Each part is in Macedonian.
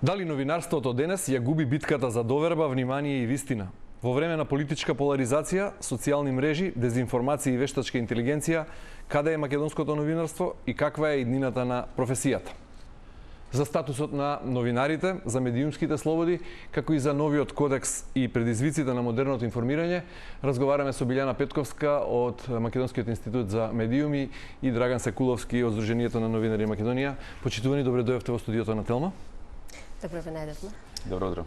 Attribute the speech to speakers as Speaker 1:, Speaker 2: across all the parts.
Speaker 1: Дали новинарството денес ја губи битката за доверба, внимание и вистина? Во време на политичка поларизација, социјални мрежи, дезинформација и вештачка интелигенција, каде е македонското новинарство и каква е иднината на професијата? За статусот на новинарите, за медиумските слободи, како и за новиот кодекс и предизвиците на модерното информирање, разговараме со Билјана Петковска од Македонскиот институт за медиуми и Драган Секуловски од Сдруженијето на новинари Македонија. Почитувани, добре дојавте во студиото на Телма.
Speaker 2: Добро ве најдовме.
Speaker 3: Добро утро.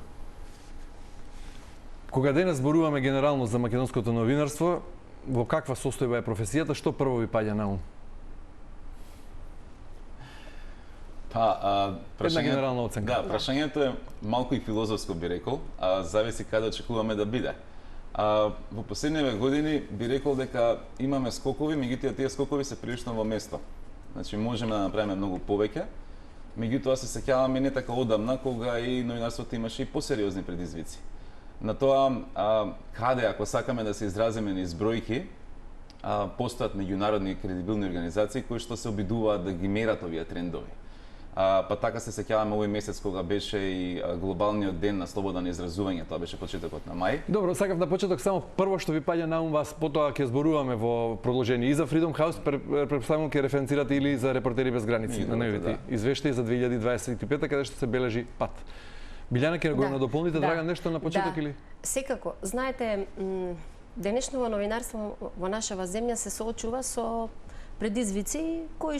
Speaker 1: Кога денес зборуваме генерално за македонското новинарство, во каква состојба е професијата, што прво ви паѓа на ум? Една генерална оценка.
Speaker 3: Да, прашањето е малку и филозофско, би рекол, зависи каде очекуваме да биде. Во последниве години би рекол дека имаме скокови, меѓутоа тие скокови се прилично во место. Значи можеме да направиме многу повеќе. Меѓутоа се сеќаваме не така одамна кога и новинарството имаше и посериозни предизвици. На тоа каде, ако сакаме да се изразиме низ бројки, постојат меѓународни кредибилни организации кои што се обидуваат да ги мерат овие трендови. Па така се сеќаваме овој месец кога беше и глобалниот ден на слобода на изразување, тоа беше почетокот на мај.
Speaker 1: Добро, сакав на почеток само прво што ви паѓа на ум вас, потоа ќе зборуваме во продолжение и за Freedom House, претпоставувам ќе референцирате или за Репортери без граници на неговите извештаи за 2025 каде што се бележи пат. Билјана, ќе го надополните, Драган, нешто на почеток или?
Speaker 2: Секако. Знаете, денешното новинарство во нашава земја се соочува со предизвици кои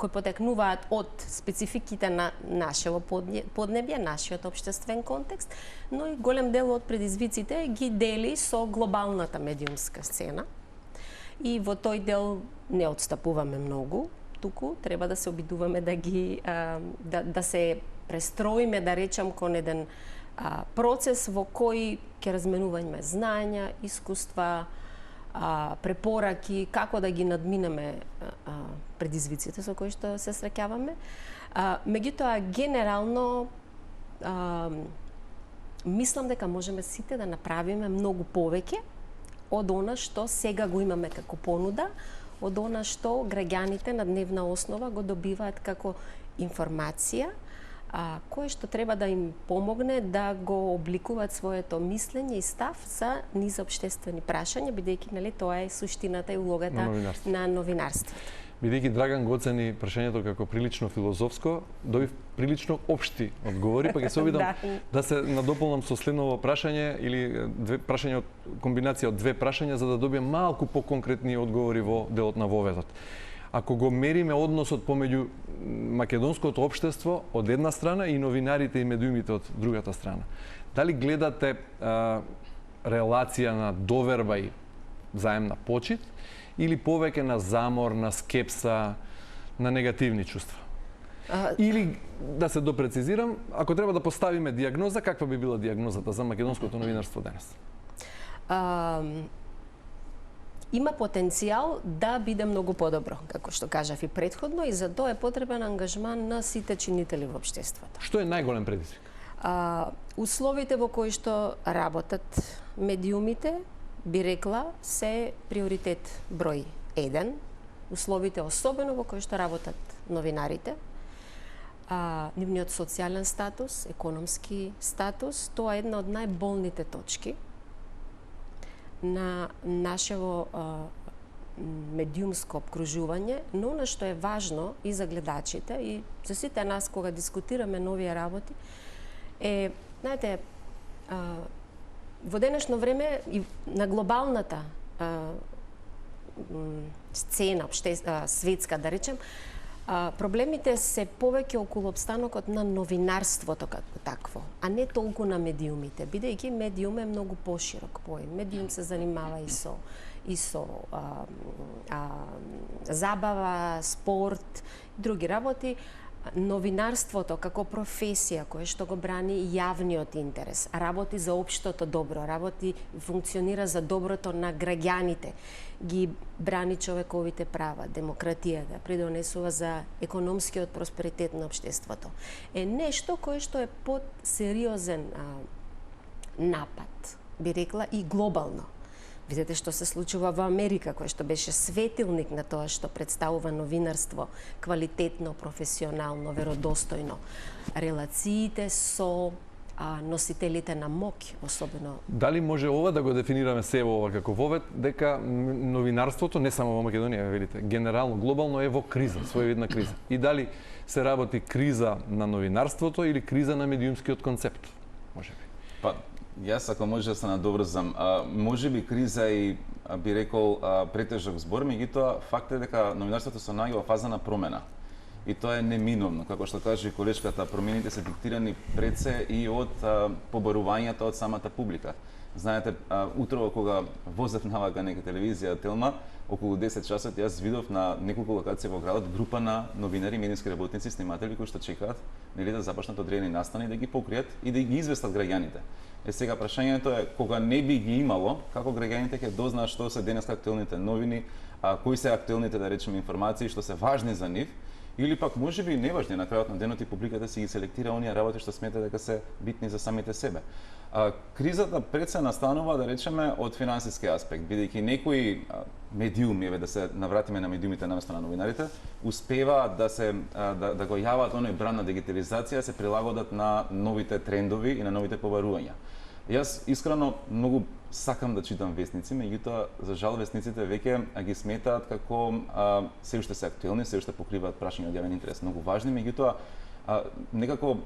Speaker 2: потекнуваат од спецификите на нашето поднебје, нашиот општествен контекст, но и голем дел од предизвиците ги дели со глобалната медиумска сцена. И во тој дел не отстапуваме многу, туку треба да се обидуваме да ги да се престроиме, да речам, кон еден процес во кој ќе разменување знања, искуства, препораки, како да ги надминеме предизвиците со кои што се среќаваме. Меѓутоа, генерално, мислам дека можеме сите да направиме многу повеќе од она што сега го имаме како понуда, од она што граѓаните на дневна основа го добиваат како информација, кое што треба да им помогне да го обликуваат своето мислење и став за низ општествени прашања, бидејќи тоа е суштината и улогата на новинарството.
Speaker 1: Бидејќи Драган го оцени прашањето како прилично филозофско, добив прилично општи одговори, па ќе се обидам да се надополнам со следново прашање или прашање од комбинација од две прашања за да добием малку поконкретни одговори во делот на воведот. Ако го мериме односот помеѓу македонското општество од една страна и новинарите и медиумите од другата страна, дали гледате релација на доверба и заемна почит или повеќе на замор, на скепса, на негативни чувства? Или, да се допрецизирам, ако треба да поставиме диагноза, каква би била диагнозата за македонското новинарство денес?
Speaker 2: Има потенцијал да биде многу подобро, како што кажав и претходно, и за тоа е потребен ангажман на сите чинители во општеството.
Speaker 1: Што е најголем предизвик?
Speaker 2: Условите во кои што работат медиумите, би рекла, се приоритет број 1. Условите особено во кои што работат новинарите, нивниот социјален статус, економски статус, тоа е една од најболните точки на нашево медиумско обкружување, но на што е важно и за гледачите и за сите нас кога дискутираме нови работи е, знаете, во денешно време и на глобалната сцена, светска да речем, проблемите се повеќе околу обстанокот на новинарството како такво, а не толку на медиумите, бидејќи медиум е многу поширок поим. Медиум се занимава и со забава, спорт, други работи. Новинарството како професија која што го брани јавниот интерес, работи за општото добро, работи, функционира за доброто на граѓаните, ги брани човековите права, демократијата, придонесува за економскиот просперитет на општеството. Е нешто кое што е под сериозен напад, би рекла, и глобално. Видете што се случува во Америка, кој што беше светилник на тоа што представува новинарство квалитетно, професионално, веродостојно. Релациите со носителите на моќ, особено.
Speaker 1: Дали може ова да го дефинираме се ова како вовед, дека новинарството, не само во Македонија, видите, генерално, глобално е во криза, своевидна криза. И дали се работи криза на новинарството или криза на медиумскиот концепт, може би?
Speaker 3: Па, јас ако може да се надобрзам, може би криза и би рекол претежок збор, меѓутоа факт е дека новинарството се наоѓа во фаза на промена. И тоа е неминовно, како што каже колешката, промените се диктирани пред се и од побарувањата од самата публика. Знаете, утрово кога возев навака нека телевизија Телма, околу 10 часот јас видов на неколку локации во градот група на новинари, медиумски работници, сниматели кои што чекаат нели да започнат одредени настани да ги покријат и да ги известат граѓаните. Сега прашањето е кога не би ги имало, како граѓаните ќе дознаат што се денеска актуелните новини, кои се актуелните да речеме информации што се важни за нив, или пак може би неважни, на крајот на денот и публиката си ги селектира оние работи што смета дека се битни за самите себе. Кризата пред се настанува, да речеме, од финансиски аспект, бидејќи некои медиуми, да се навратиме на медиумите наместо на новинарите, успеваат да го јават оној бран на дигитализација, се прилагодат на новите трендови и на новите побарувања. Јас искрено многу сакам да читам весници, меѓутоа за жал весниците веќе ги сметаат како се уште се актуелни, се уште покриваат прашања од јавен интерес, многу важни, меѓутоа некако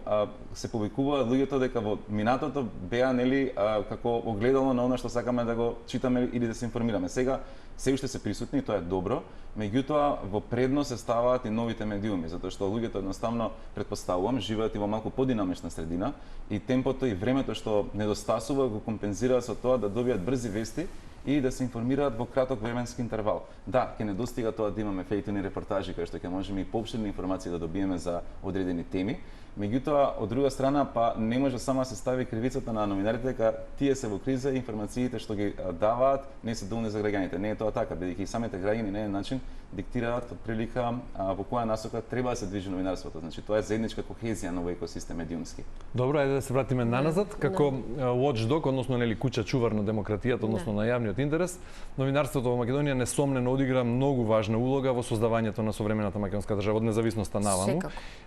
Speaker 3: се повикуваат луѓето дека во минатото беа нели како огледало на она што сакаме да го читаме или да се информираме. Сега се уште се присутни и тоа е добро, меѓутоа во предност се ставаат и новите медиуми, затоа што луѓето едноставно претпоставувам живеат и во малку подинамична средина и темпото и времето што недостасува го компензираат со тоа да добијат брзи вести и да се информираат во краток временски интервал. Да, ќе недостига тоа да имаме фејтони репортажи кај што ќе можеме и поопштирни информации да добиеме за одредени теми, меѓутоа од друга страна па не може само да се стави кривицата на новинарите дека тие се во криза и информациите што ги даваат не се доволни за граѓаните. Не е тоа така, бидејќи и самите граѓани на еден начин диктираат отприлика во која насока треба да се движи новинарството. Значи тоа е заедничка кохезија на овој екосистем медиумски.
Speaker 1: Добро, ајде да се вратиме наназад како watchdog, односно нели куќа чувар на демократијата, односно на јавниот интерес. Новинарството во Македонија несомнено одигра многу важна улога во создавањето на современата македонска држава од независноста наваму.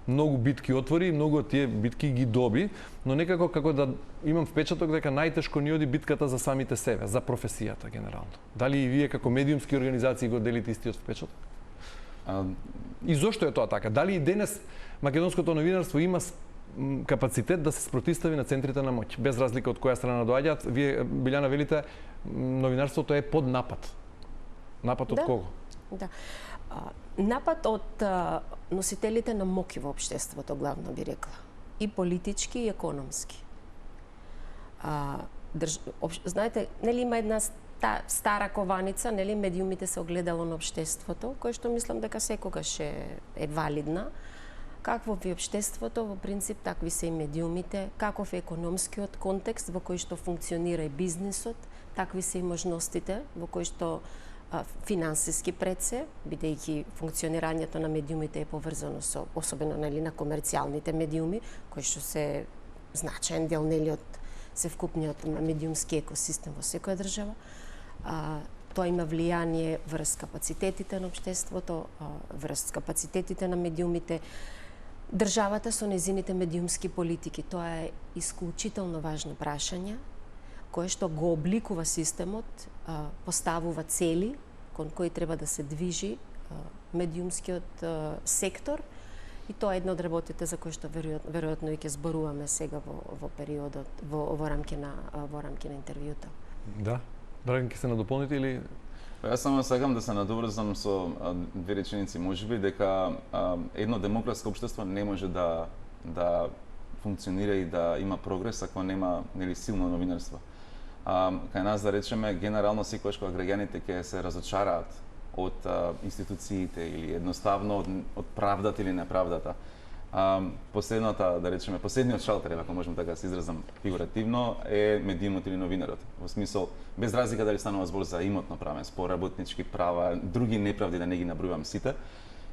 Speaker 1: Многу битки отвори, многу од тие битки ги доби, но некако како да имам впечаток дека најтешко ни оди битката за самите себе, за професијата генерално. Дали и вие како медиумски организации го делите истиот впечаток? И зошто е тоа така? Дали и денес македонското новинарство има капацитет да се спротистави на центрите на моќ, без разлика од која страна доаѓаат? Вие, Билјана, велите, новинарството е под напад. Напад од кого?
Speaker 2: Да. Напад од носителите на моќ во општеството, главно би рекла. И политички, и економски. Знаете, нели има една стара кованица, нели медиумите се огледало на општеството, кој што мислам дека секогаш е валидна. Какво ви општеството, во принцип, такви се и медиумите, каков е економскиот контекст во кој што функционира и бизнисот, такви се и можностите во кој што финансиски пред се, бидејќи функционирањето на медиумите е поврзано со, особено нели на комерцијалните медиуми, кои што се значаен дел нели од севкупниот медиумски екосистем во секоја држава. Тоа има влијание врз капацитетите на општеството, врз капацитетите на медиумите, државата со незините медиумски политики. Тоа е исклучително важно прашање, кое што го обликува системот, поставува цели кон кои треба да се движи медиумскиот сектор, и тоа е една од работите за кои што веројатно и ќе зборуваме сега во периодот во рамки на интервјута.
Speaker 1: Да. Драган, ќе се надополните или
Speaker 3: Јас само сакам да се надоврзам со две реченици, можеби дека едно демократско општество не може да функционира и да има прогрес ако нема нели силно новинарство. Кај нас, да речеме, генерално секогаш кога граѓаните ќе се разочараат од институциите или едноставно од правдата или неправдата. Последниот шалтер, ако можем така да се изразам фигуративно, е медиумот или новинарот. Во смисол, без разлика дали станува збор за имотно правен спор, работнички права, други неправди, да не ги набројувам сите,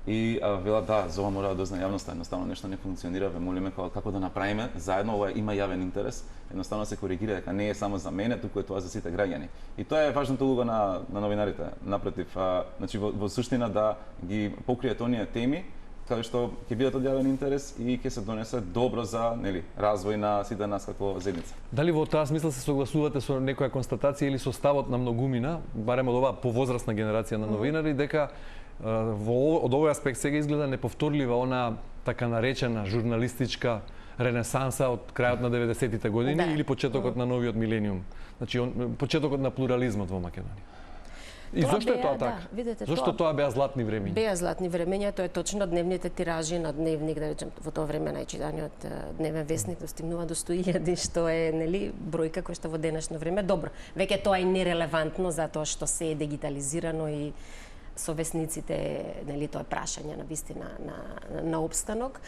Speaker 3: и велат да, за ова мора да дозна јавноста, едноставно нешто не функционира, ве молиме како да направиме заедно, ова има јавен интерес, едноставно се коригира дека не е само за мене, туку е тоа за сите граѓани. И тоа е важната улога на новинарите, напротив, значи во суштина да ги покријат оние теми каде што ќе бидат од јавен интерес и ќе се донесе добро за, нели, развој на сите нас како заедница.
Speaker 1: Дали во таа смисла се согласувате со некоја констатација или со ставот на многумина, барем од оваа повозрасна генерација на новинари, дека од овој аспект сега изгледа неповторлива она така наречена журналистичка ренесанса од крајот на 90-тите години или почетокот на новиот милениум. Значи почетокот на плурализмот во Македонија. И зошто е тоа така?
Speaker 2: Видете,
Speaker 1: зошто тоа беа златни времиња?
Speaker 2: Беа златни времиња, тоа е точно дневните тиражи на дневник, да речем, во тоа време најчитаниот дневен весник достигнува до 100.000, што е, нели, бројка која што во денешно време добро. Веќе тоа е нерелевантно затоа што се е дигитализирано и со весниците, нели, тоа е прашање на вистина на обстанок.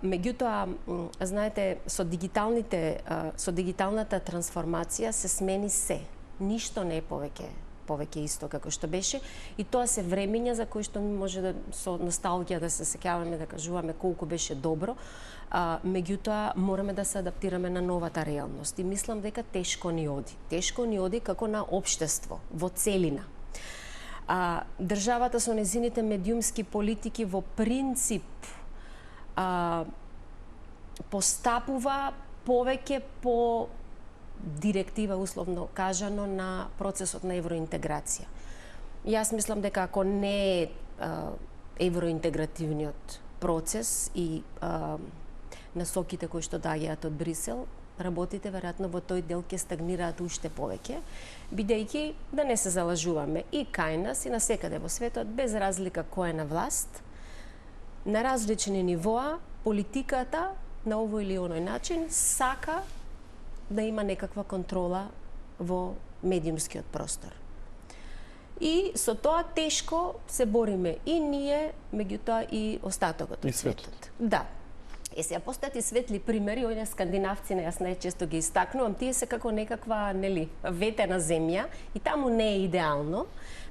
Speaker 2: Меѓутоа, знаете, со дигиталната трансформација се смени се. Ништо не е повеќе исто како што беше, и тоа се времиња за кои што може да со носталгија да се сеќаваме, да кажуваме колку беше добро, меѓутоа мораме да се адаптираме на новата реалност и мислам дека тешко ни оди. Тешко ни оди како на општество во целина. Државата со незините медиумски политики во принцип постапува повеќе по директива, условно кажано, на процесот на евроинтеграција. Јас мислам дека ако не е евроинтегративниот процес и насоките кои што доаѓаат од Брисел, работите веројатно во тој дел ќе стагнираат уште повеќе, бидејќи, да не се залажуваме, и кај нас и насекаде во светот, без разлика кој е на власт, на различни нивоа, политиката на овој или оној начин сака да има некаква контрола во медиумскиот простор. И со тоа тешко се бориме и ние, меѓутоа и остатокот од светот. Да. Сега постојат и светли примери, оние скандинавци, јас најчесто ги истакнувам, тие се како некаква, нели, ветена земја и таму не е идеално,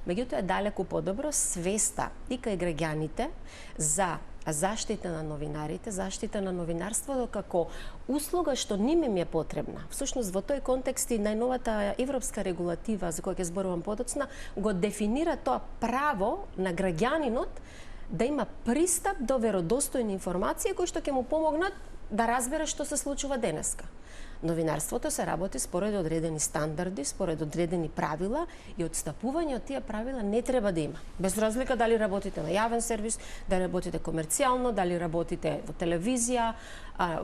Speaker 2: меѓутоа е далеку подобро свеста и кај граѓаните за заштита на новинарите, заштита на новинарството како услуга што ниме ми е потребна. Всушност во тој контекст и најновата европска регулатива за која ќе зборувам подоцна го дефинира тоа право на граѓанинот да има пристап до веродостојни информации кои што ќе му помогнат да разбере што се случува денеска. Новинарството се работи според одредени стандарди, според одредени правила и отстапување од тие правила не треба да има. Без разлика дали работите на јавен сервис, дали работите комерцијално, дали работите во телевизија,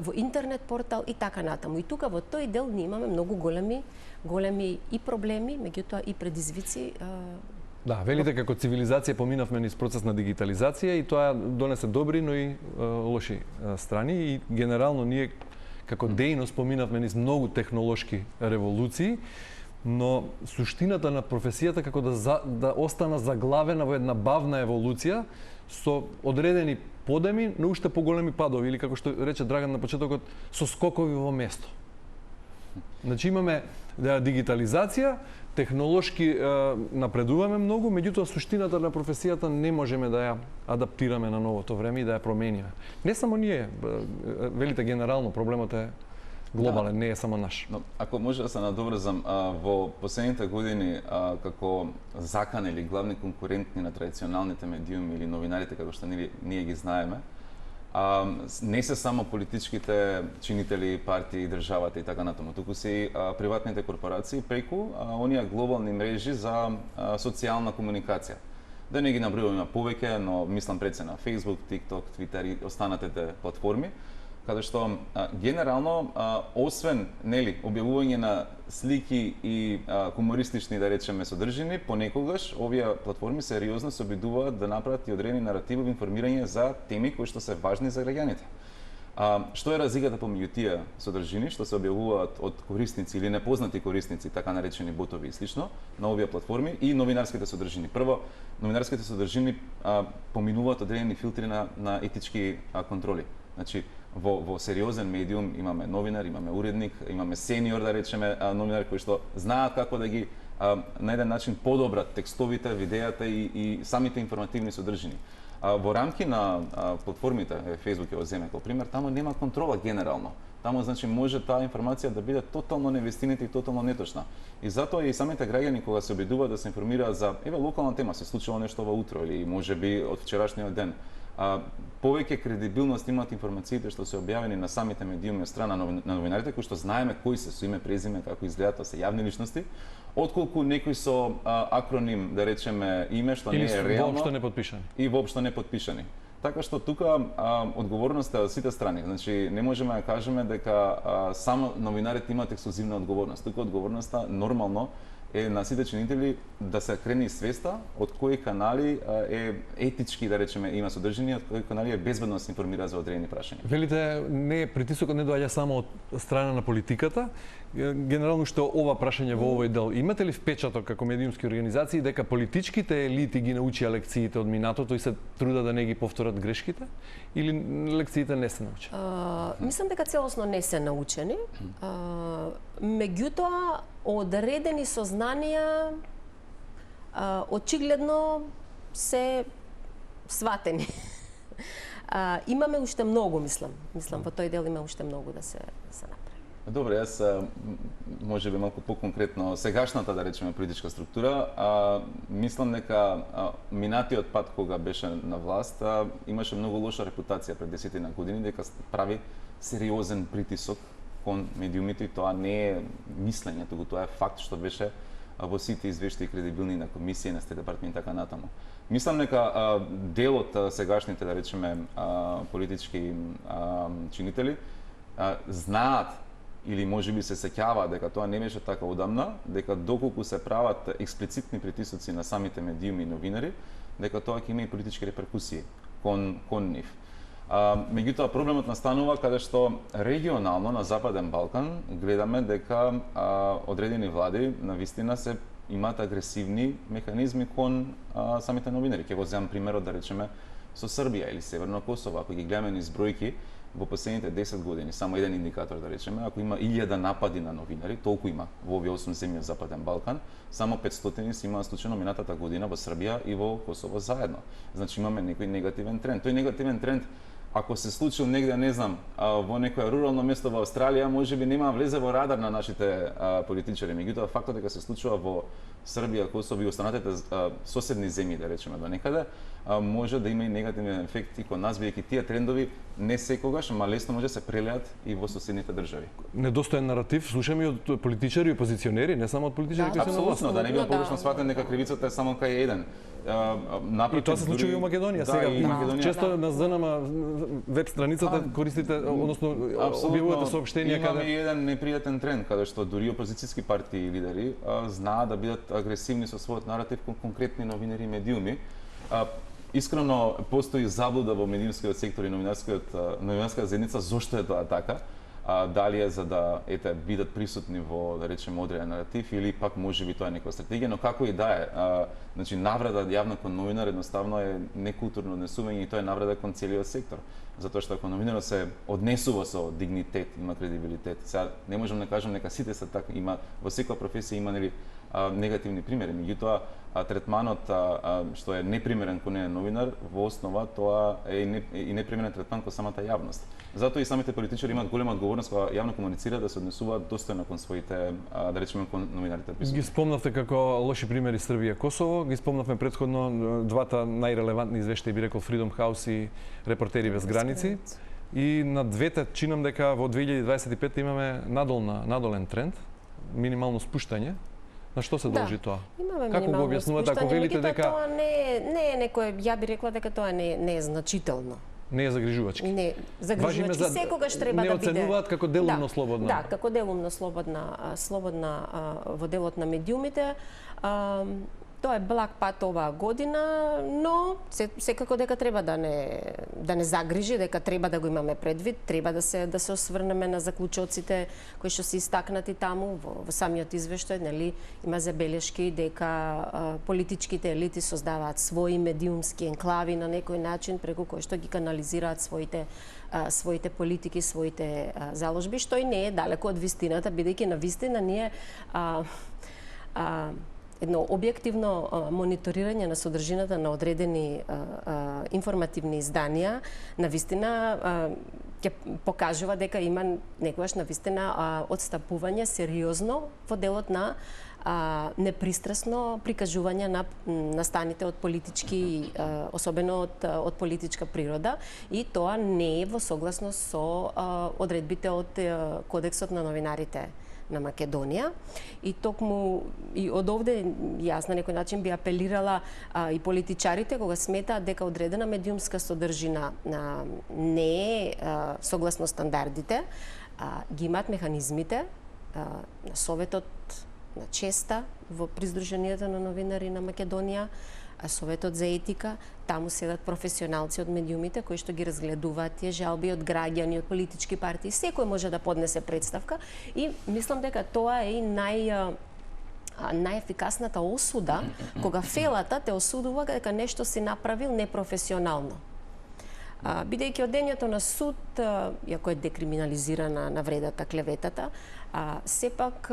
Speaker 2: во интернет портал и така натаму. И тука во тој дел ние имаме многу големи и проблеми, меѓутоа и предизвици.
Speaker 1: Да, велите како цивилизација поминавме низ процес на дигитализација и тоа донесе добри, но и лоши страни и генерално ние како дејност поминавме низ многу технолошки револуции, но суштината на професијата како да остана заглавена во една бавна еволуција со одредени подеми, но уште поголеми падови или како што рече Драган на почетокот, со скокови во место. Значи имаме дигитализација, технолошки напредуваме многу, меѓутоа суштината на професијата не можеме да ја адаптираме на новото време и да ја промениме. Не само ние, велите генерално, проблемот е глобален, не е само наш.
Speaker 3: Но, ако може да се надоврзам, во последните години како закан или главни конкурентни на традиционалните медиуми или новинарите како што ние ги знаеме, не се само политичките чинители, партии, државата и така натаму, туку се и приватните корпорации преку оние глобални мрежи за социјална комуникација. Да не ги набројуваме повеќе, но мислам пред се на Facebook, TikTok, Twitter и останатите платформи, каде што генерално освен објавување на слики и хумористични, да речеме, содржини, понекогаш овие платформи сериозно се обидуваат да направат и одредени наративови информирање за теми кои што се важни за граѓаните. Што е разликата помеѓу тие содржини што се објавуваат од корисници или непознати корисници, така наречени ботови и слично, на овие платформи и новинарските содржини? Прво, новинарските содржини поминуваат одредени филтри на етички контроли. Значи, во сериозен медиум имаме новинар, имаме уредник, имаме сениор, да речеме, новинар кои што знаат како да ги на еден начин подобрат текстовите, видеата и самите информативни содржини. Во рамки на платформите, Facebook го земе како пример, таму нема контрола генерално. Таму значи може таа информација да биде тотално невистинита и тотално неточна. И затоа и самите граѓани кога се обидуваат да се информираат за локална тема, се случило нешто во утро или можеби од вчерашниот ден, повеќе кредибилност имаат информациите што се објавени на самите медиуми од страна на новинарите, кои што знаеме кои се со име, презиме, како изгледаат, тоа се јавни личности, отколку некој со акроним, да речеме, име што не е реално
Speaker 1: воопшто не подпишани.
Speaker 3: И воопшто не подпишани. Така што тука одговорноста е од сите страни. Значи не можеме да кажеме дека само новинарите имаат ексклузивна одговорност. Тука одговорноста нормално е на сите чинители да се крени свеста од кои канали е етички, да речеме, има содржини, од кои канали е безбедно да се информира за одредени прашања.
Speaker 1: Велите, притисокот не доаѓа само од страна на политиката, генерално што ова прашање во овој дел. Имате ли впечаток како медиумски организации дека политичките елити ги научија лекциите од минатото и се трудат да не ги повторат грешките? Или лекциите не се научени?
Speaker 2: Мислам дека целосно не се научени. Меѓутоа, одредени сознанија очигледно се сватени. Имаме уште многу, мислам. Мислам, во тој дел има уште многу да се направи.
Speaker 3: Добре, јас можеби малку поконкретно сегашната, да речеме, политичка структура, мислам дека минатиот пат кога беше на власт имаше многу лоша репутација пред 10 години, дека прави сериозен притисок кон медиумите, и тоа не е мислење, туку тоа е факт што беше во сите извештаи кредибилни на комисија, на Стейт департмент и така натаму. Мислам дека дел од сегашните, да речеме, политички чинители знаат или можеби се сеќаваат дека тоа не беше така одамна, дека доколку се прават експлицитни притисоци на самите медиуми и новинари, дека тоа ќе има и политички реперкусии кон нив. Меѓутоа, проблемот настанува каде што регионално на Западен Балкан гледаме дека одредени влади на вистина се имаат агресивни механизми кон самите новинари. Ќе го земам примерот, да речеме, со Србија или Северно Косово. Ако ги гледаме низ бројки, во последните 10 години, само еден индикатор да речеме, ако има 1000 напади на новинари, толку има во овие 8 земји од Западен Балкан, само 500 се имаа случајно минатата година во Србија и во Косово заедно. Значи имаме некој негативен тренд. Тој негативен тренд, ако се случил негде, не знам, во некое рурално место во Австралија, можеби нема влезе во радар на нашите политичари. Меѓутоа, фактот дека се случува во Србија, Косово и останатите соседни земји, да речеме, до некаде, може да има и негативен ефект и кон нас, бидејќи тие трендови не секогаш, ама лесно може да се прелеат и во соседните држави.
Speaker 1: Недостоен наратив, слушаме и од политичари и опозиционери, не само од политичари кои се на власт.
Speaker 3: Апсолутно, да не биде погрешно сватен дека кривицата е само кај еден.
Speaker 1: И тоа се случува и во Македонија сега. Често на ЗНМ веб страницата користите, односно објавувате соопштенија каде
Speaker 3: имаме еден непријатен тренд каде што дури опозицијски партии и лидери знаат да бидат агресивни со својот наратив кон конкретни новинари и медиуми. Искрено постои заблуда во медиумскиот сектор и новинарската заедница зошто е тоа така. Дали е за да бидат присутни во, да речеме, одреден наратив или пак можеби тоа е некоја стратегија, но како и да е, значи навреда јавно кон новинар едноставно е некултурно однесување и тоа е навреда кон целиот сектор. Затоа што ако новинарот се однесува со дигнитет, има кредибилитет. Сега не можам да кажам дека сите се така, има во секоја професија има нели негативни примери, меѓутоа третманот што е непримерен кон еден новинар, во основа тоа е и непримерен третман кон самата јавност. Затоа и самите политичари имаат голема одговорност кога јавно комуницираат да се однесуваат достојно кон своите, да речеме, кон новинарите.
Speaker 1: Ги спомнавте како лоши примери Србија, Косово, ги спомнавме претходно двата најрелевантни извештаи, би рекол Freedom House и Репортери без граници. И на двете чинам дека во 2025 имаме надолен тренд, минимално спуштање. На што се должи тоа? Како го објаснувате ако велите дека
Speaker 2: тоа не е некој, ја би рекла дека тоа не е значително.
Speaker 1: Не е загрижувачки.
Speaker 2: Не, загрижувачки секогаш треба да биде.
Speaker 1: Не оценуваат како делумно слободна.
Speaker 2: Да, како делумно слободна во делот на медиумите. Тоа е благ пат оваа година, но секако дека треба да не загрижи, дека треба да го имаме предвид, треба да се осврнеме на заклучоците кои што се истакнати таму во самиот извештај, нели има забелешки дека политичките елити создаваат своји медиумски енклави на некој начин преку кои што ги канализираат своите политики, своите заложби, што и не е далеко од вистината, бидејќи на вистина ние едно објективно мониторирање на содржината на одредени информативни изданија, навистина ќе покажува дека има некогаш навистина одстапување сериозно во делот на непристрасно прикажување на настаните од политички, особено од политичка природа, и тоа не е во согласност со одредбите од Кодексот на новинарите на Македонија. И токму и од овде јас на некој начин би апелирала и политичарите кога сметаат дека одредена медиумска содржина не е согласно стандардите, ги имаат механизмите на Советот на честа во Приздруженијата на новинари на Македонија, Советот за етика, таму седат професионалци од медиумите кои што ги разгледуваат тие жалби од граѓани, од политички партии, секој може да поднесе представка и мислам дека тоа е и најефикасната осуда кога фелата те осудува дека нешто си направил непрофесионално. Бидејќи од дењето на суд, иако е декриминализирана навредата, клеветата, сепак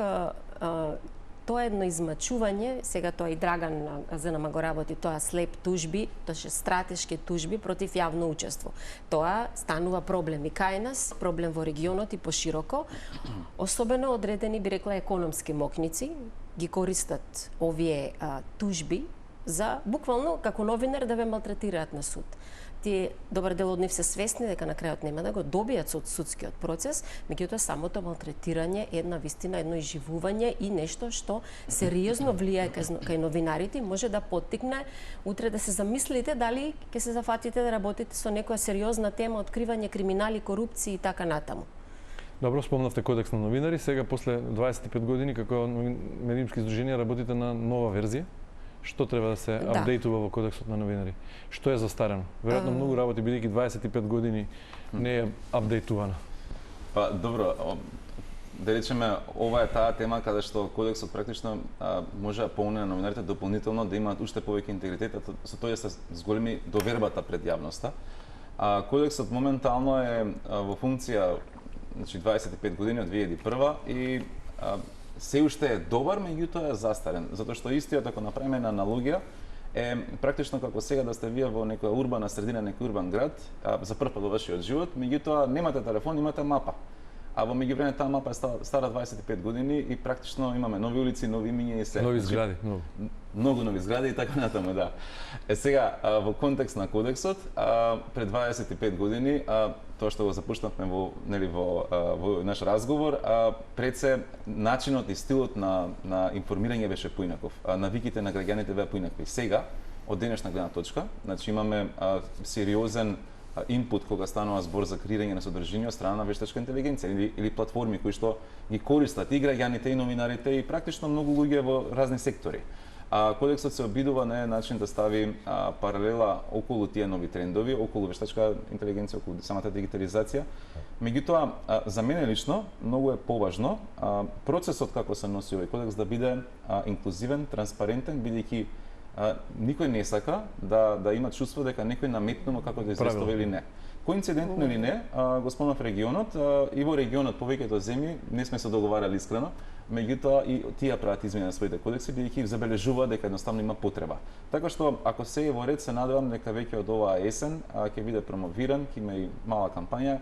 Speaker 2: тоа е едно измачување, сега тоа и Драган Занама го работи, тоа слеп тужби, тоа е стратешки тужби против јавно учество. Тоа станува проблем и кај нас, проблем во регионот и пошироко, особено одредени, би рекла, економски мокници, ги користат овие тужби за буквално како новинар да ве малтретираат на суд. Тие добар дел од нив се свесни дека на крајот нема да го добијат од судскиот процес, меѓутоа самото малтретирање е една вистина, едно изживување и нешто што сериозно влијае кај новинарите, може да поттикне утре да се замислите дали ќе се зафатите да работите со некоја сериозна тема, откривање криминали, корупција и така натаму.
Speaker 1: Добро, спомнавте Кодекс на новинари, сега после 25 години како медиумски издруженија работите на нова верзија. Што треба да се апдейтува во Кодексот на новинари? Што е застарено? Веројатно многу работи, бидејќи 25 години не е апдейтувана.
Speaker 3: Па добро, да речеме, ова е таа тема каде што Кодексот практично може да помогне на новинарите дополнително да имаат уште повеќе интегритет, со тоа се зголеми довербата пред јавноста. Кодексот моментално е во функција, значи 25 години од 2001 и се уште е добар, меѓутоа е застарен, затоа што истиот, ако направиме на аналогија, е практично како сега да сте вие во некоја урбана средина, некој урбан град, за прв пат во вашиот живот, меѓутоа немате телефон, имате мапа. А во меѓувреме таа мапа е стара 25 години и практично имаме нови улици, нови имиња и се.
Speaker 1: Нови згради,
Speaker 3: Многу нови згради и така натаму, да. Сега, во контекст на Кодексот, пред 25 години, тоа што го запуштавме во наш разговор, пред се начинот и стилот на информирање беше поинаков. Навиките на граѓаните беа поинакви. Сега, од денешна гледна точка, значи имаме сериозен инпут кога станува збор за креирање на содржина од страна на вештачка интелигенција или платформи кои што ги користат и граѓаните и новинарите и практично многу луѓе во разни сектори. Кодексот се обидува на еден начин да стави паралела околу тие нови трендови, околу вештачка интелигенција, околу самата дигитализација. Меѓутоа, за мене лично многу е поважно процесот како се носи овој кодекс да биде инклузивен, транспарентен, бидејќи никој не сака да има чувство дека некој наметнува како да известува или не. Коинцидентно или не, го спомнав регионот, и во регионот повеќето земји не сме се договарали искрено, меѓутоа и тие прават измени на своите кодекси, бидејќи забележуваат дека едноставно има потреба. Така што, ако се е во ред, се надевам дека веќе од оваа есен ќе биде промовиран, ќе има и мала кампања,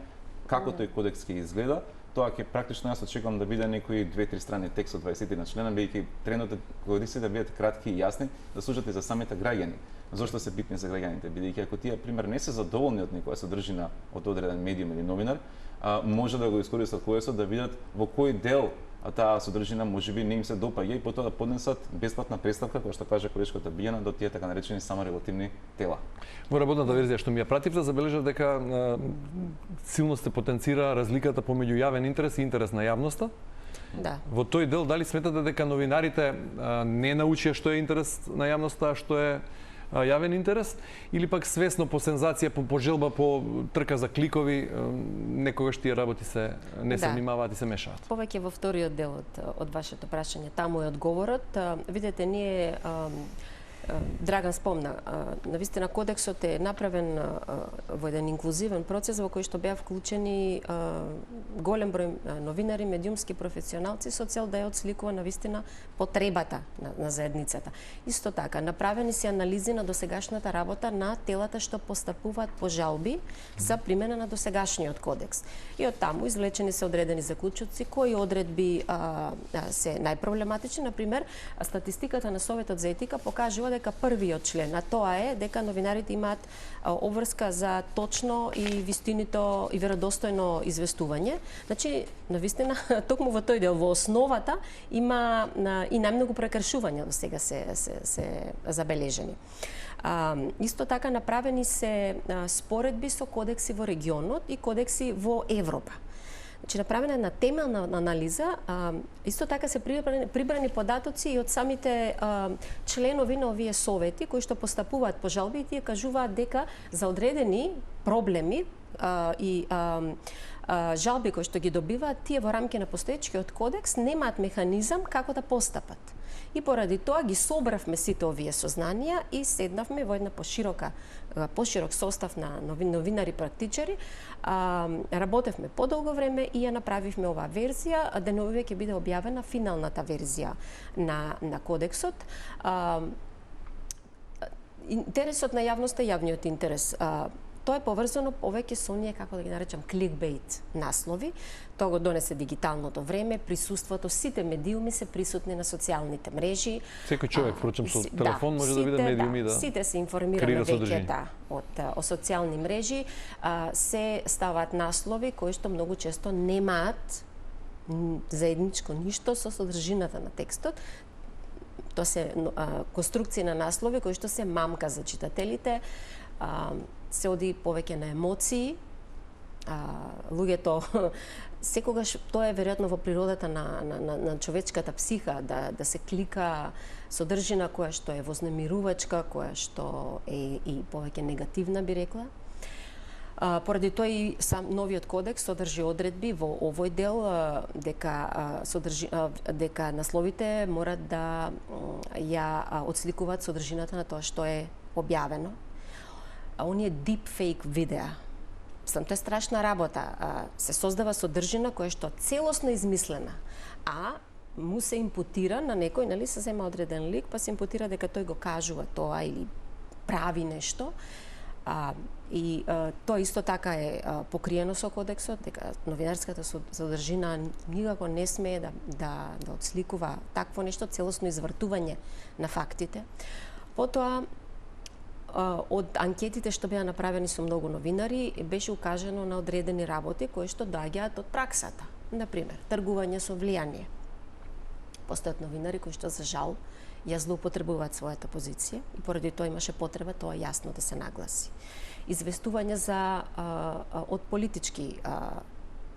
Speaker 3: како тој кодекс ќе изгледа. Тоа ќе практично јас очекувам да биде некои 2-3 страни текст од 20 на члена, бидејќи трендот кодекси да бидат кратки и јасни, да служат и за самите граѓани. Зошто се битни за граѓаните? Бидејќи ако тие пример не се задоволни од некоја содржина од одреден медиум или новинар, може да го искористат кодексот да видат во кој дел таа содржина можеби не им се допаѓа и потоа да поднесат бесплатна представка, која што каже колешката Бијана, до тие така наречени саморегулативни тела.
Speaker 1: Во работната верзија што ми ја пративте, забележав дека силно се потенцира разликата помеѓу јавен интерес и интерес на јавноста.
Speaker 2: Да.
Speaker 1: Во тој дел, дали сметате дека новинарите не научија што е интерес на јавноста, а што е јавен интерес, или пак свесно по сензација, по пожелба, по трка за кликови, некогаш тие работи не се внимаваат и се мешаат?
Speaker 2: Повеќе во вториот дел од вашето прашање, таму е одговорот. Видете, ние Драган спомна, навистина кодексот е направен во еден инклузивен процес во кој што беа вклучени голем број новинари, медиумски професионалци со цел да ја отсликува навистина потребата на заедницата. Исто така, направени се анализи на досегашната работа на телата што постапуваат по жалби за примена на досегашниот кодекс. И од таму извлечени се одредени заклучоци кои одредби се најпроблематични. Например, статистиката на Советот за етика покажува дека првиот член, а тоа е дека новинарите имаат обврска за точно и вистинито и веродостојно известување. Значи, навистина, токму во тој дел, во основата, има и најмногу прекршувања до сега се забележени. Исто така направени се споредби со кодекси во регионот и кодекси во Европа. Значи, направена една темелна анализа, исто така се прибрани податоци и од самите членови на овие совети кои што постапуваат по жалби и тие кажуваат дека за одредени проблеми и жалби кои што ги добиваат, тие во рамки на постоечкиот кодекс немаат механизам како да постапат. И поради тоа ги собравме сите овие сознанија и седнавме во една поширок состав на новинари практичари, работевме подолго време и ја направивме оваа верзија, деновиве ќе биде објавена финалната верзија на кодексот. Интересот на јавноста е јавниот интерес. Тоа е поврзано повеќе со оние, како да ги наречам, кликбейт наслови. Тоа го донесе дигиталното време, присуството, сите медиуми се присутни на социјалните мрежи.
Speaker 1: Секој човек, впрочем, со телефон може да биде медиум и да
Speaker 2: сите се информирани веќе од социјални мрежи. Се ставаат наслови кои што многу често немаат заедничко ништо со содржината на текстот. Тоа се конструкции на наслови кои што се мамка за читателите, се оди повеќе на емоции. Луѓето секогаш тоа е веројатно во природата на човечката психа да се клика содржина која што е вознемирувачка, која што е и повеќе негативна, би рекла. Поради тоа и сам новиот кодекс содржи одредби во овој дел дека насловите морат да ја отсликуваат содржината на тоа што е објавено. Оние deepfake видеа, тоа е страшна работа. Се создава содржина која што целосно измислена, а му се импутира на некој, нели, се зема одреден лик, па се импутира дека тој го кажува тоа или прави нешто. И тоа исто така е покриено со кодексот, дека новинарската содржина никако не смее да отсликува такво нешто, целосно извртување на фактите. Потоа, од анкетите што беа направени со многу новинари, беше укажано на одредени работи кои што доаѓаат од праксата. Например, тргување со влијание. Постојат новинари кои што, за жал, ја злоупотребуваат својата позиција и поради тоа имаше потреба тоа јасно да се нагласи. Известување од политички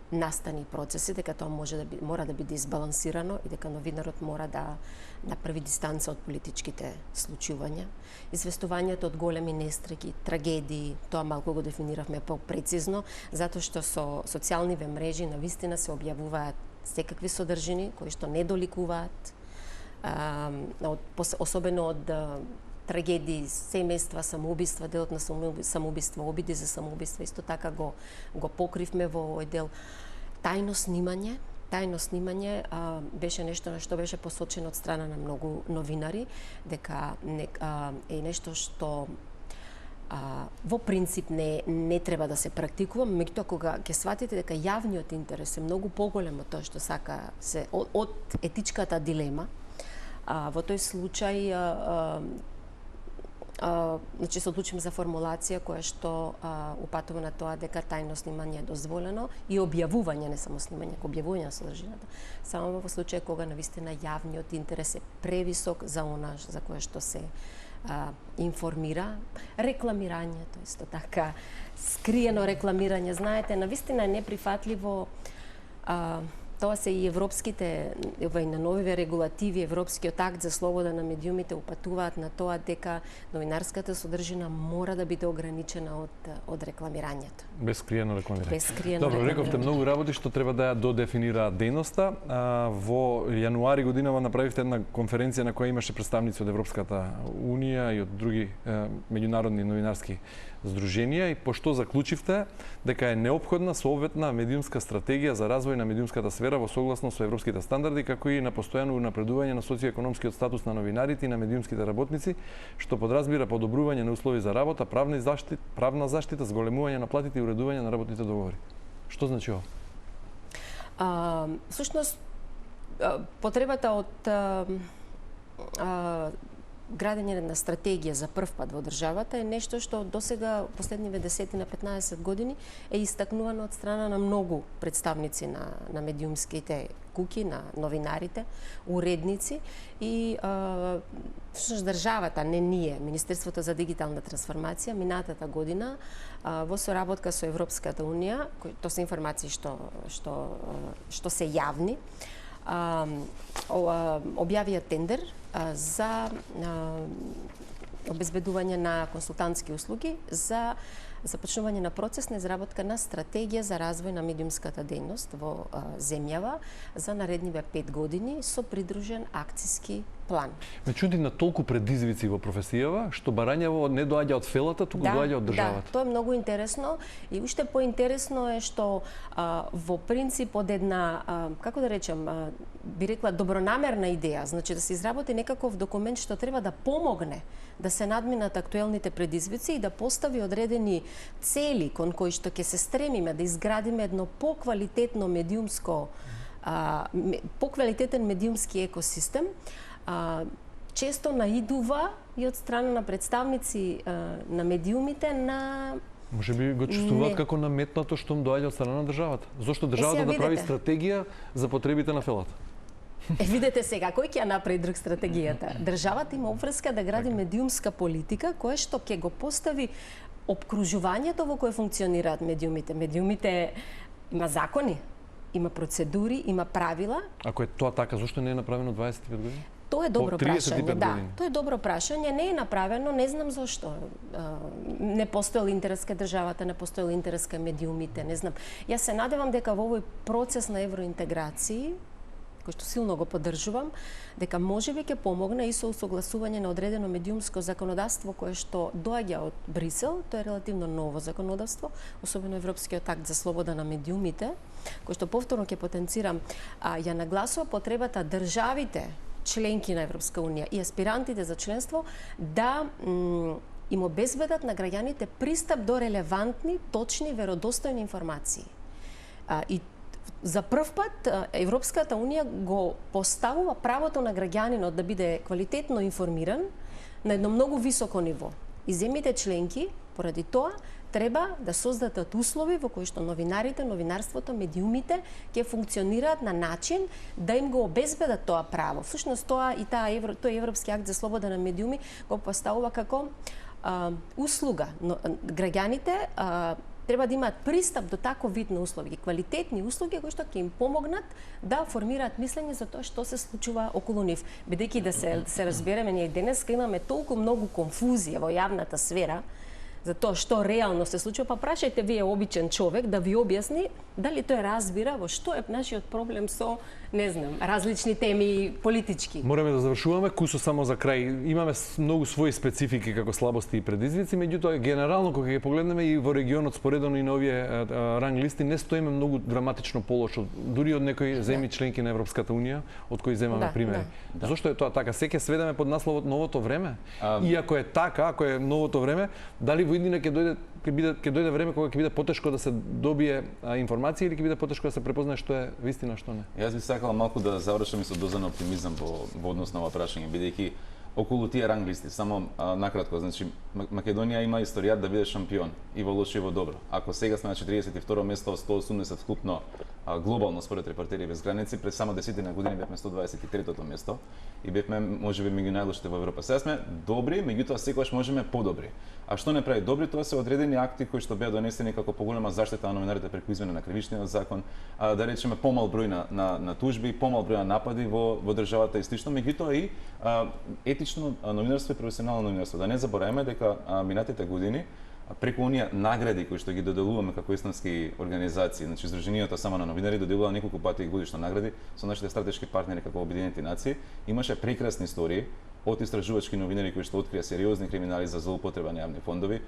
Speaker 2: настани процеси, дека тоа мора да биде избалансирано и дека новинарот мора да направи дистанца од политичките случувања. Известувањето од големи нестреги, трагедии, тоа малку го дефиниравме по-прецизно, затоа што со социјалниве мрежи навистина се објавуваат секакви содржини кои што не доликуваат, особено од трагедии, семејства, самоубиства, делот на самоубиства, обиди за самоубиства, исто така го покривме во овој дел. Тајно снимање беше нешто на што беше посочено од страна на многу новинари, дека е нешто што во принцип не треба да се практикува, меѓутоа кога ќе сватите дека јавниот интерес е многу поголем од тоа што сака од етичката дилема, во тој случај значи се одлучим за формулација која што упатува на тоа дека тајно снимање е дозволено и објавување, не само снимање, објавување на содржината, само во случај кога навистина јавниот интерес е превисок за она за кое што се информира. Рекламирањето исто така, скриено рекламирање, знаете, навистина е неприфатливо тоа се и европските, и на новиве регулативи, Европскиот акт за слобода на медиумите упатуваат на тоа дека новинарската содржина мора да биде ограничена од рекламирањето.
Speaker 1: Без скриено рекламирање.
Speaker 2: Без скриено
Speaker 1: Добро, рековте многу работи што треба да ја додефинираат дејноста. Во јануари годинава направивте една конференција на која имаше представници од Европската унија и од други меѓународни новинарски здруженија, и пошто заклучивте дека е неопходна соодветна медиумска стратегија за развој на медиумската сфера во согласно со европските стандарди, како и на постојано унапредување на социоекономскиот статус на новинарите и на медиумските работници, што подразбира подобрување на услови за работа, правна заштита, зголемување на платите и уредување на работните договори. Што значи ова?
Speaker 2: Всушност, потребата од градење на стратегија за прв пат во државата е нешто што досега последниве 10 на 15 години е истакнувано од страна на многу представници на медиумските куќи, на новинарите, уредници и всушност државата, не ние, Министерството за дигитална трансформација минатата година во соработка со Европската унија, тоа се информации што се јавни, објавија тендер за обезбедување на консултантски услуги за започнување на процес на изработка на стратегија за развој на медиумската дејност во земјава за наредниве 5 години со придружен акциски план.
Speaker 1: Ме чуди на толку предизвици во професијава, што барањево не доаѓа од фелата, туку доаѓа од државата.
Speaker 2: Да, тоа е многу интересно и уште поинтересно е што во принцип од една, како да речем, би рекла добронамерна идеја, значи да се изработи некаков документ што треба да помогне да се надминат актуелните предизвици и да постави одредени цели кон кои што ќе се стремиме да изградиме едно поквалитетно медиумско поквалитетен медиумски екосистем, често наидува и од страна на представници на медиумите на
Speaker 1: Може би го чувствуваат како наметнато што им доаѓа од страна на државата. Зошто државата да прави стратегија за потребите на фелата?
Speaker 2: Видете сега, кој ќе ја направи друг стратегијата? Државата има обврска да гради медиумска политика, која што ќе го постави обкружувањето во кое функционираат медиумите. Медиумите има закони, има процедури, има правила.
Speaker 1: Ако е тоа така, зошто не е направено 25 години?
Speaker 2: Тоа е добро прашање, да. Тоа е добро прашање, не е направено, не знам зошто. Не постоел интерес кај државата, не постоел интерес кај медиумите, не знам. Јас се надевам дека во овој процес на евроинтеграција, кој што силно го поддржувам, дека можеби ќе помогне и со усогласување на одредено медиумско законодавство кое што доаѓа од Брисел, тоа е релативно ново законодавство, особено Европскиот акт за слобода на медиумите, кој што повторно ќе потенцирам, ја нагласува потребата државите членки на Европска унија и аспирантите за членство да им обезбедат на граѓаните пристап до релевантни, точни, веродостојни информации. И за прв пат Европската унија го поставува правото на граѓанинот да биде квалитетно информиран на едно многу високо ниво. И земјите членки, поради тоа, треба да создадат услови во кои што новинарите, новинарството, медиумите ќе функционираат на начин да им го обезбедат тоа право. Всушност тоа и тој Европски акт за слобода на медиуми го поставува како услуга. Но граѓаните треба да имаат пристап до таков вид на услуги, квалитетни услуги кои што ќе им помогнат да формираат мислење за тоа што се случува околу нив. Бидејќи да се разбереме, ние денеска имаме толку многу конфузија во јавната сфера за тоа што реално се случува, па прашајте вие обичен човек да ви објасни дали тој разбира во што е нашиот проблем со, не знам, различни теми политички.
Speaker 1: Мораме да завршуваме, кусо само за крај. Имаме многу своји специфики како слабости и предизвици, меѓутоа генерално кога ќе погледнеме и во регионот споредено и на овие ранг листи не стоиме многу драматично полошо, дури од некои земји членки на Европската унија, од кои земаме примери. Зошто е тоа така? Се ќе сведеме под насловот новото време? И ако е така, ако е новото време, дали во иднина ќе дојде време кога ќе биде потешко да се добие информација или ќе биде потешко да се препознае што е вистина, што не?
Speaker 3: Јас би сакала малку да завршам и со доза на оптимизам во однос на ова прашање, бидејќи околу тие ранглисти, само накратко, значи Македонија има историјат да биде шампион и во лошо и во добро. Ако сега сме на 42 место од 180 вкупно глобално според Репортери без граници, пред само 10 години бевме 123-тото место и бевме можеби меѓу најлошите во Европа. Сега сме добри, меѓутоа секогаш можеме подобри. А што не прави добри, тоа се одредени акти кои што беа донесени како поголема заштита на новинарите преку измена на кривичниот закон, да речеме помал број на тужби, помал број на напади во државата и слично, меѓутоа и етично новинарство и професионално новинарство. Да не забораваме дека минатите години преку оние награди кои што ги доделуваме како исламски организации, значи Здруженијата само на новинари доделува неколку пати годишно награди со нашите стратешки партнери како Обединените нации, имаше прекрасни истории од истражувачки новинари кои што открија сериозни криминали за злоупотреба на јавни фондови,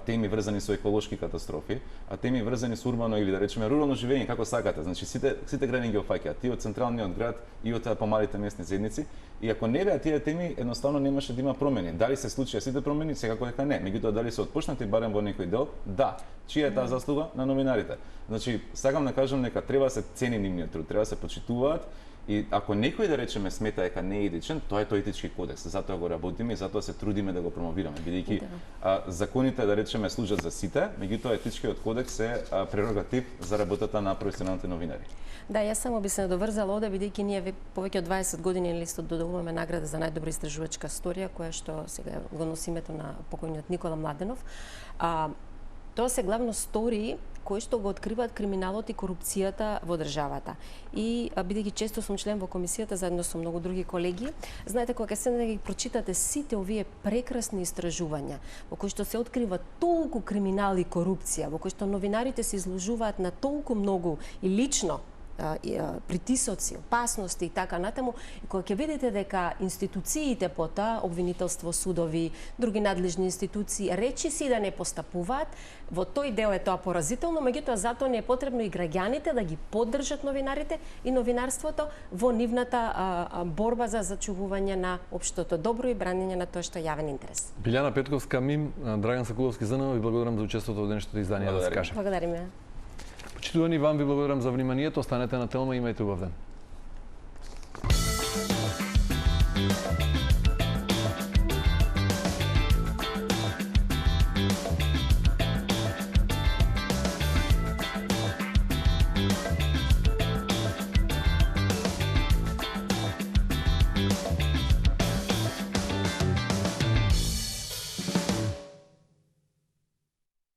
Speaker 3: теми врзани со еколошки катастрофи, теми врзани со урбано или да речеме рурално живење како сакате. Значи сите граѓани ги опфаќаат, и од централниот град и од помалите местни заедници. И ако не беа тие теми, едноставно немаше да има промени. Дали се случија сите промени? Секако дека не. Меѓутоа дали се отпушнати барем во некој дел? Да. Чија е таа заслуга? На новинарите. Значи, сакам да кажам дека треба да се цени нивниот труд, треба да се почитуваат. И ако некој да речеме смета дека не е етичен, тоа е тој етички кодекс. Затоа го работиме и затоа се трудиме да го промовираме, бидејќи законите да речеме служат за сите, меѓутоа етичкиот кодекс е прерогатив за работата на професионалните новинари.
Speaker 2: Да, јас само би се надоврзала овде, бидејќи ние повеќе од 20 години листот доделуваме награда за најдобра истражувачка историја, која што сега го носи името на покојниот Никола Младенов. Тоа се главно стории кои што го откриваат криминалот и корупцијата во државата. И бидејќи често сум член во комисијата заедно со многу други колеги, знаете кога ќе седнете да ги прочитате сите овие прекрасни истражувања во кои што се открива толку криминал и корупција, во кои што новинарите се изложуваат на толку многу и лично притисоци, опасности и така натаму, и кога ќе видите дека институциите пота, обвинителство, судови, други надлежни институции, речиси да не постапуваат, во тој дел е тоа поразително, меѓутоа затоа не е потребно и граѓаните да ги поддржат новинарите и новинарството во нивната борба за зачувување на општото добро и бранење на тоа што е јавен интерес.
Speaker 1: Билјана Петковска, МИМ, Драган Сакуловски, ЗНО, ви благодарам за учеството во денешното издање да се каже.
Speaker 2: Благодариме.
Speaker 1: Почитувани, вам ви благодарам за вниманието. Останете на Телма и имајте убав ден.